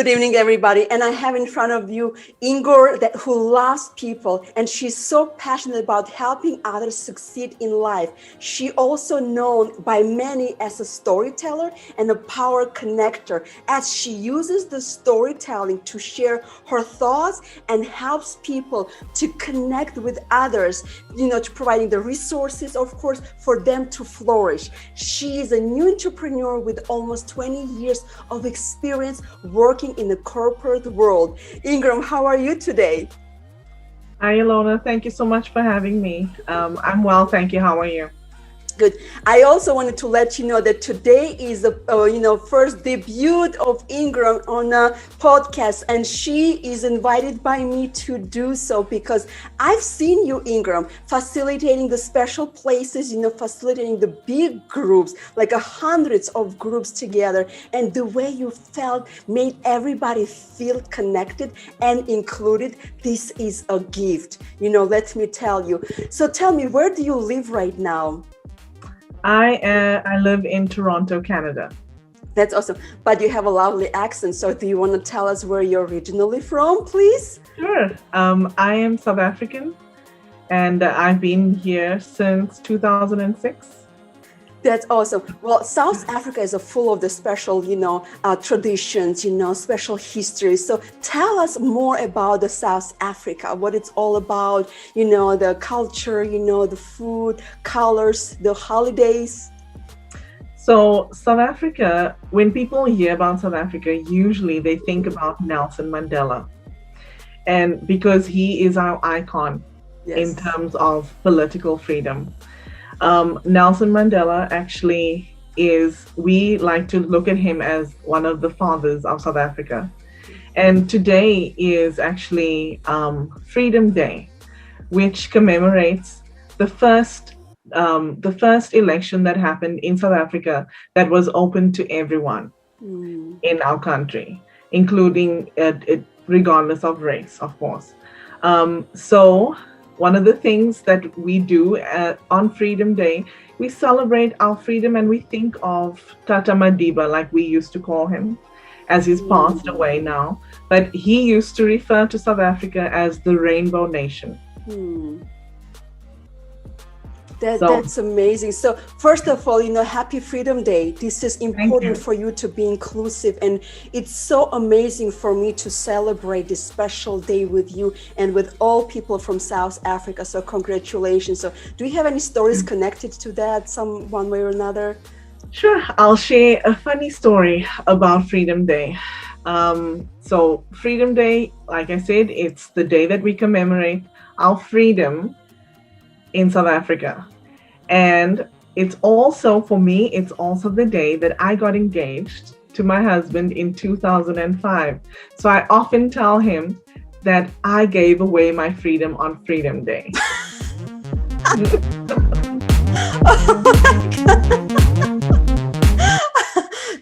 Good evening, everybody. And I have in front of you Ingor who loves people, and she's so passionate about helping others succeed in life. She also known by many as a storyteller and a power connector, as she uses the storytelling to share her thoughts and helps people to connect with others, to providing the resources, of course, for them to flourish. She is a new entrepreneur with almost 20 years of experience working in the corporate world. Ingram, how are you today? Hi, Ilona. Thank you so much for having me. I'm well, thank you. How are you? Good. I also wanted to let you know that today is the first debut of Ingram on a podcast, and she is invited by me to do so because I've seen you, Ingram, facilitating the special places, facilitating the big groups, like hundreds of groups together, and the way you felt made everybody feel connected and included. This is a gift, let me tell you. So tell me, where do you live right now? I live in Toronto, Canada. That's awesome. But you have a lovely accent. So do you want to tell us where you're originally from, please? Sure. I am South African, and I've been here since 2006. That's awesome. Well, South Africa is full of the special, traditions, special history. So tell us more about the South Africa, what it's all about, the culture, the food, colors, the holidays. So South Africa, when people hear about South Africa, usually they think about Nelson Mandela. And because he is our icon in terms of political freedom. Nelson Mandela actually we like to look at him as one of the fathers of South Africa. And today is actually Freedom Day, which commemorates the first election that happened in South Africa that was open to everyone in our country, including regardless of race, of course. So one of the things that we do on Freedom Day, we celebrate our freedom and we think of Tata Madiba, like we used to call him, as he's passed away now. But he used to refer to South Africa as the Rainbow Nation. That's amazing. So first of all, happy Freedom Day. This is important for you to be inclusive. And it's so amazing for me to celebrate this special day with you and with all people from South Africa. So congratulations. So do you have any stories connected to that, one way or another? Sure. I'll share a funny story about Freedom Day. So Freedom Day, like I said, it's the day that we commemorate our freedom in South Africa. And it's also, for me, it's also the day that I got engaged to my husband in 2005. So I often tell him that I gave away my freedom on Freedom Day.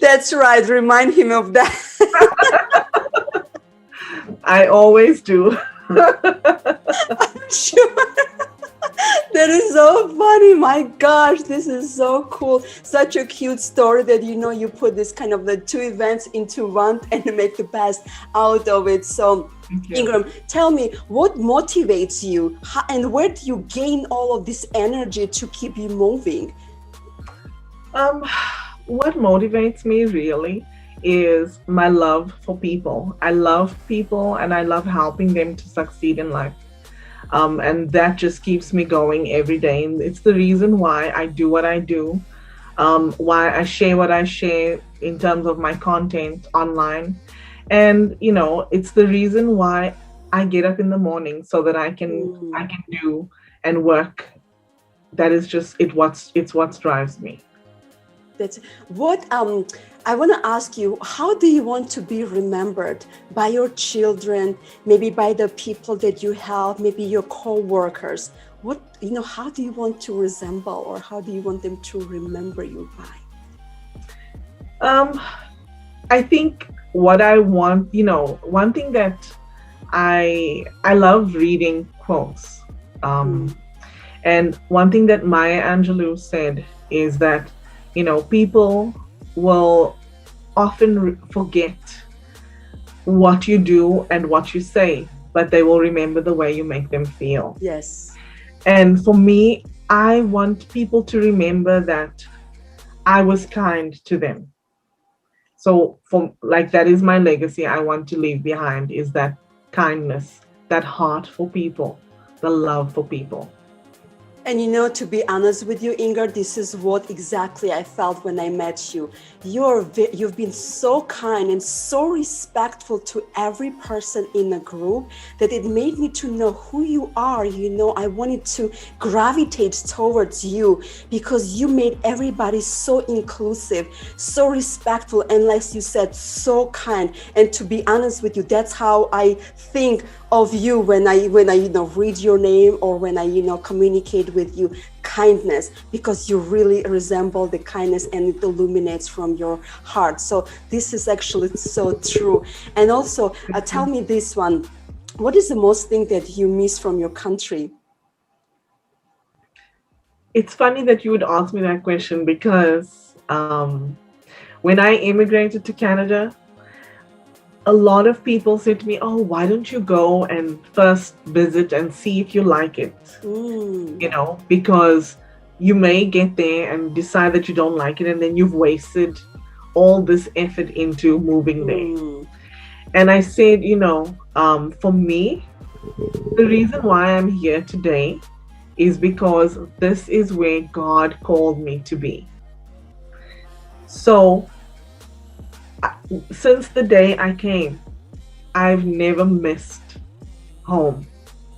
That's right. Remind him of that. I always do. I'm sure. That is so funny. My gosh, this is so cool. Such a cute story that, you put this kind of the two events into one and make the best out of it. So Ingram, tell me, what motivates you and where do you gain all of this energy to keep you moving? What motivates me really is my love for people. I love people and I love helping them to succeed in life. And that just keeps me going every day. And it's the reason why I do what I do, why I share what I share in terms of my content online. And, it's the reason why I get up in the morning so that I can do and work. That is just it's what drives me. That's what I want to ask you, how do you want to be remembered by your children, maybe by the people that you help, maybe your co-workers? How do you want to resemble, or how do you want them to remember you by? I think what I want, one thing that I love reading quotes. And one thing that Maya Angelou said is that people will often forget what you do and what you say, but they will remember the way you make them feel. Yes. And for me, I want people to remember that I was kind to them. So for like that is my legacy I want to leave behind, is that kindness, that heart for people, the love for people. And you know, to be honest with you, Inger, this is what exactly I felt when I met you. You've been so kind and so respectful to every person in the group that it made me to know who you are. You know, I wanted to gravitate towards you because you made everybody so inclusive, so respectful, and like you said, so kind. And to be honest with you, that's how I think of you when I read your name or when I communicate with you. Kindness, because you really resemble the kindness and it illuminates from your heart. So this is actually so true. And also tell me this one, what is the most thing that you miss from your country? It's funny that you would ask me that question because when I immigrated to Canada, a lot of people said to me, "Oh, why don't you go and first visit and see if you like it?" Because you may get there and decide that you don't like it, and then you've wasted all this effort into moving there. And I said, for me, the reason why I'm here today is because this is where God called me to be. So since the day I came, I've never missed home.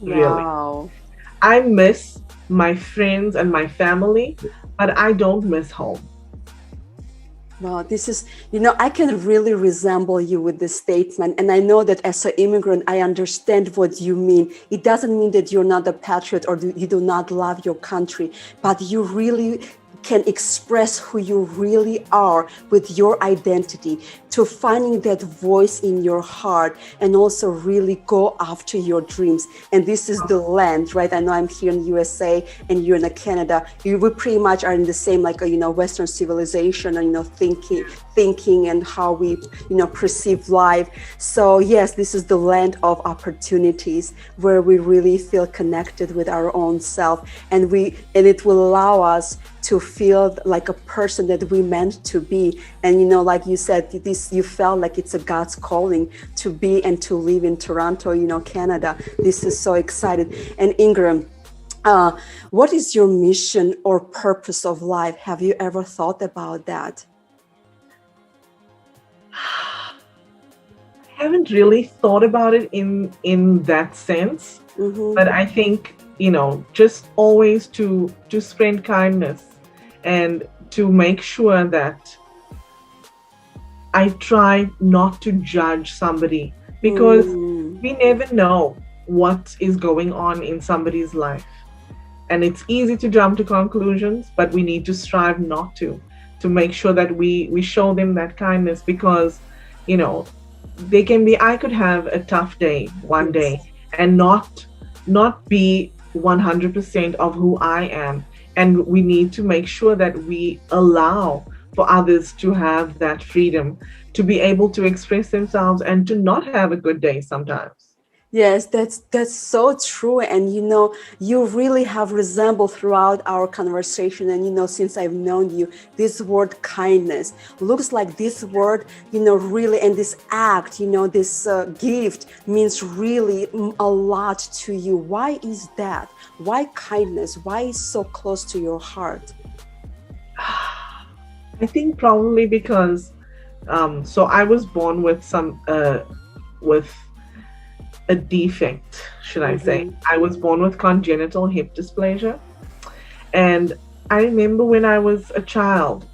Wow. Really. I miss my friends and my family, but I don't miss home. Wow, this is, I can really resemble you with this statement. And I know that as an immigrant, I understand what you mean. It doesn't mean that you're not a patriot or you do not love your country, but you really can express who you really are with your identity, to finding that voice in your heart and also really go after your dreams. And this is the land, right? I know I'm here in USA and you're in Canada. We pretty much are in the same, Western civilization and, thinking and how we, perceive life. So yes, this is the land of opportunities where we really feel connected with our own self, and it will allow us to feel like a person that we meant to be. And like you said, you felt like it's a God's calling to be and to live in Toronto, Canada. This is so exciting. And Ingram, what is your mission or purpose of life? Have you ever thought about that? I haven't really thought about it in that sense, but I think just always to spread kindness and to make sure that I try not to judge somebody, because we never know what is going on in somebody's life, and it's easy to jump to conclusions, but we need to strive not to make sure that we show them that kindness, because they can be, I could have a tough day one day and not be 100% of who I am. And we need to make sure that we allow for others to have that freedom to be able to express themselves and to not have a good day sometimes. Yes, that's so true. And you really have resembled throughout our conversation. And since I've known you, this word kindness looks like this word, really, and this act, this gift means really a lot to you. Why is that? Why kindness? Why is so close to your heart? I think probably because so I was born with with a defect, should I say. I was born with congenital hip dysplasia. And I remember when I was a child,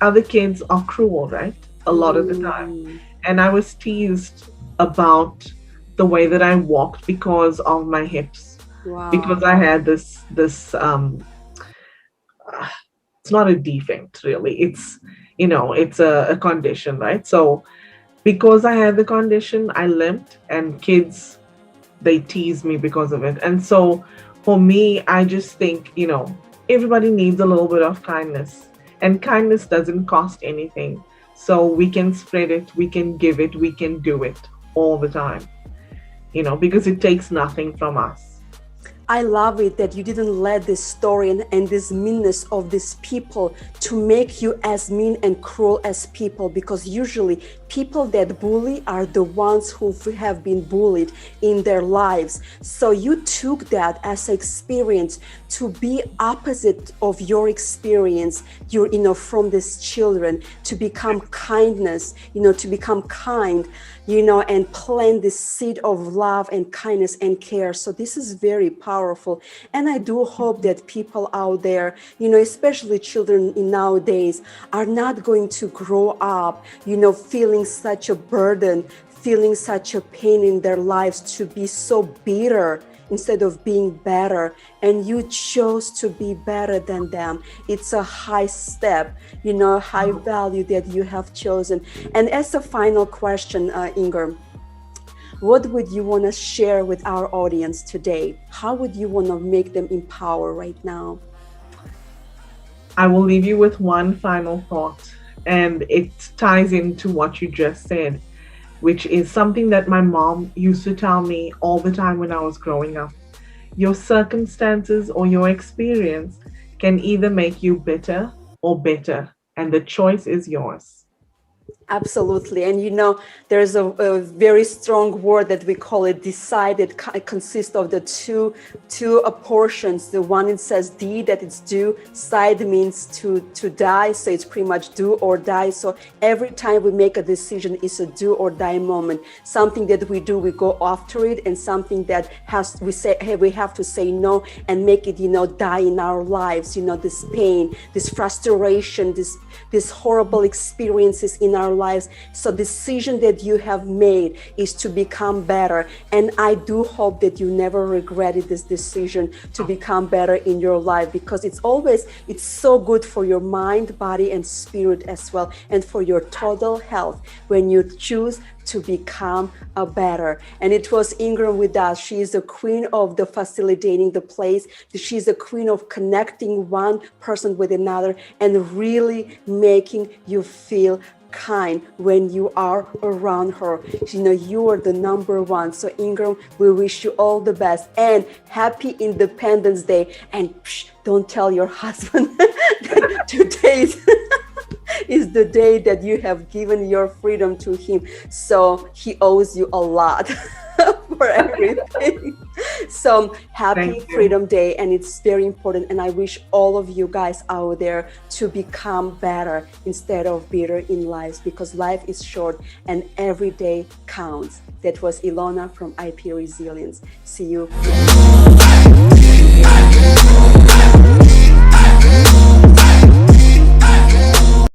other kids are cruel, right? A lot of the time. And I was teased about the way that I walked because of my hips. Wow. Because I had this it's not a defect really. It's, it's a condition, right? So because I had the condition, I limped, and kids, they tease me because of it. And so for me, I just think, everybody needs a little bit of kindness, and kindness doesn't cost anything. so we can spread it, we can give it, we can do it all the time, because it takes nothing from us. I love it that you didn't let this story and this meanness of these people to make you as mean and cruel as people, because usually people that bully are the ones who have been bullied in their lives. So you took that as an experience to be opposite of your experience, from these children, to become kindness, to become kind, and plant this seed of love and kindness and care. So this is very powerful. And I do hope that people out there, especially children in nowadays, are not going to grow up, feeling such a burden, feeling such a pain in their lives, to be so bitter instead of being better. And you chose to be better than them. It's a high step, high value that you have chosen. And as a final question, Inger, what would you want to share with our audience today? How would you want to make them empowered right now? I will leave you with one final thought, and it ties into what you just said, which is something that my mom used to tell me all the time when I was growing up. Your circumstances or your experience can either make you bitter or better, and the choice is yours. Absolutely. And there's a very strong word that we call it decided. It consists of the two portions. The one, it says D, that it's do. Side means to die, so it's pretty much do or die. So every time we make a decision, it's a do or die moment. Something that we do, we go after it, and something that we say, hey, we have to say no and make it die in our lives. This pain, this frustration, this horrible experiences in our lives. So decision that you have made is to become better. And I do hope that you never regretted this decision to become better in your life, because it's so good for your mind, body, and spirit as well, and for your total health when you choose to become a better. And it was Ingram with us. She is the queen of the facilitating the place. She's the queen of connecting one person with another and really making you feel kind when you are around her. You are the number one. So Ingram, we wish you all the best and happy Independence Day. And don't tell your husband that today is the day that you have given your freedom to him. So he owes you a lot for everything. So happy Freedom Day, and it's very important. And I wish all of you guys out there to become better instead of bitter in life, because life is short and every day counts. That was Ilona from IP Resilience. See you.